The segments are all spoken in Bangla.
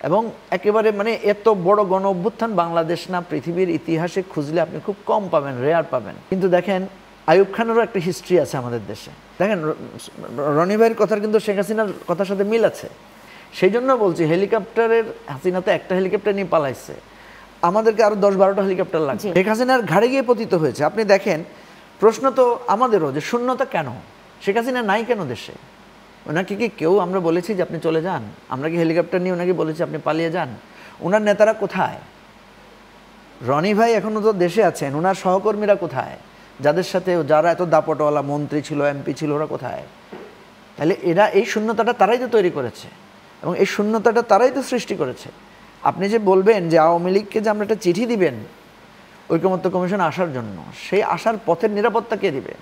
এবং একেবারে মানে এত বড় গণ অভ্যুত্থান বাংলাদেশ না পৃথিবীর ইতিহাসে খুঁজলে আপনি খুব কম পাবেন, রেয়ার পাবেন। কিন্তু দেখেন আইয়ুব খানেরও একটা হিস্ট্রি আছে আমাদের দেশে। দেখেন রনি ভাইয়ের কথার কিন্তু শেখ হাসিনার কথার সাথে মিল আছে। সেই জন্য বলছি হেলিকপ্টারের হাসিনা তো একটা হেলিকপ্টার নিয়ে পালাইছে, আমাদেরকে আরো 10-12টা হেলিকপ্টার লাগছে। শেখ হাসিনার ঘাড়ে গিয়ে পতিত হয়েছে। আপনি দেখেন প্রশ্ন তো আমাদেরও যে শূন্যতা কেন, শেখ হাসিনা নাই কেন দেশে? ওনাকে কি কেউ আমরা বলেছি যে আপনি চলে যান? আমরা কি হেলিকপ্টার নিয়ে ওনাকে বলেছি আপনি পালিয়ে যান? ওনার নেতারা কোথায়? রনি ভাই এখনো তো দেশে আছেন, ওনার সহকর্মীরা কোথায়? যাদের সাথে যারা এত দাপটওয়ালা মন্ত্রী ছিল, এমপি ছিল, ওরা কোথায়? তাহলে এরা এই শূন্যতাটা তারাই তো তৈরি করেছে এবং এই শূন্যতাটা তারাই তো সৃষ্টি করেছে। আপনি যে বলবেন যে আওয়ামী লীগকে যে আমরা একটা চিঠি দিবেন ঐকমত্য কমিশন আসার জন্য, সেই আসার পথের নিরাপত্তা কে দিবে?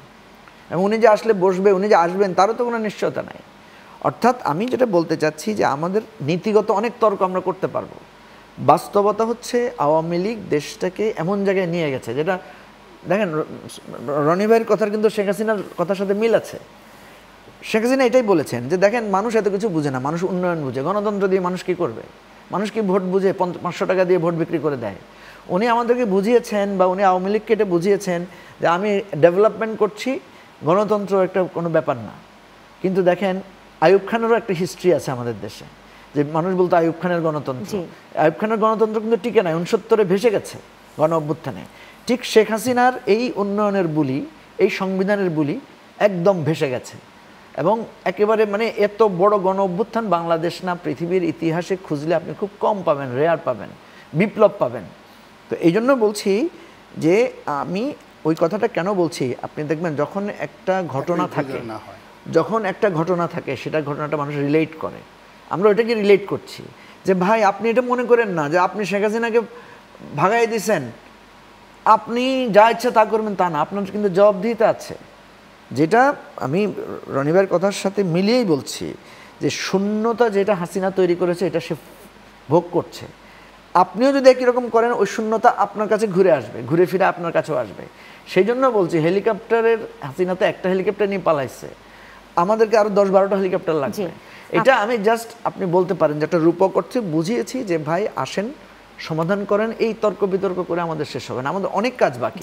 এবং উনি যে আসলে বসবে, উনি যে আসবেন তারও তো কোনো নিশ্চয়তা নাই। অর্থাৎ আমি যেটা বলতে চাচ্ছি যে আমাদের নীতিগত অনেক তর্ক আমরা করতে পারবো, বাস্তবতা হচ্ছে আওয়ামী লীগ দেশটাকে এমন জায়গায় নিয়ে গেছে যেটা দেখেন রনি ভাইয়ের কথার কিন্তু শেখ হাসিনার কথার সাথে মিল আছে। শেখ হাসিনা এটাই বলেছেন যে দেখেন মানুষ এত কিছু বুঝে না, মানুষ উন্নয়ন বুঝে। গণতন্ত্র দিয়ে মানুষ কি করবে? মানুষ কি ভোট বুঝে 500 টাকা দিয়ে ভোট বিক্রি করে দেয়? উনি আমাদেরকে বুঝিয়েছেন বা উনি আওয়ামী লীগকে এটা বুঝিয়েছেন যে আমি ডেভেলপমেন্ট করছি, গণতন্ত্র একটা কোনো ব্যাপার না। কিন্তু দেখেন আইয়ুব খানেরও একটা হিস্ট্রি আছে আমাদের দেশে, যে মানুষ বলতো আইয়ুব খানের গণতন্ত্র। আইয়ুব খানের গণতন্ত্র কিন্তু টিকে নাই, 69-এ ভেসে গেছে গণ অভ্যুত্থানে। ঠিক শেখ হাসিনার এই উন্নয়নের বুলি, এই সংবিধানের বুলি একদম ভেসে গেছে এবং একেবারে মানে এত বড় গণ অভ্যুত্থান বাংলাদেশ না পৃথিবীর ইতিহাসে খুঁজলে আপনি খুব কম পাবেন, রেয়ার পাবেন, বিপ্লব পাবেন। তো এই জন্য বলছি যে আমি ওই কথাটা কেন বলছি, আপনি দেখবেন যখন একটা ঘটনা থাকে, সেটা ঘটনাটা মানুষ রিলেট করে। আমরা ওইটাকে রিলেট করছি যে ভাই আপনি এটা মনে করেন না যে আপনি শেখ হাসিনাকে ভাগাই দিয়েছেন, আপনি যা ইচ্ছা তা করবেন তা না, আপনার কিন্তু জবাবদিহিতা আছে। যেটা আমি রনিবার কথার সাথে মিলিয়েই বলছি যে শূন্যতা যেটা হাসিনা তৈরি করেছে এটা সে ভোগ করছে। আপনিও যদি একই রকম করেন ওই শূন্যতা আপনার কাছে ঘুরে আসবে, ঘুরে ফিরে আপনার কাছেও আসবে। সেই জন্য বলছি হেলিকপ্টারের হাসিনা তো একটা হেলিকপ্টার নিয়ে পালাইছে, আমাদেরকে আরো 10-12টা হেলিকপ্টার লাগবে। এটা আমি জাস্ট আপনি বলতে পারেন যে একটা রূপক অর্থে বুঝিয়েছি যে ভাই আসেন সমাধান করেন, এই তর্ক বিতর্ক করে আমাদের শেষ হবে না, আমাদের অনেক কাজ বাকি।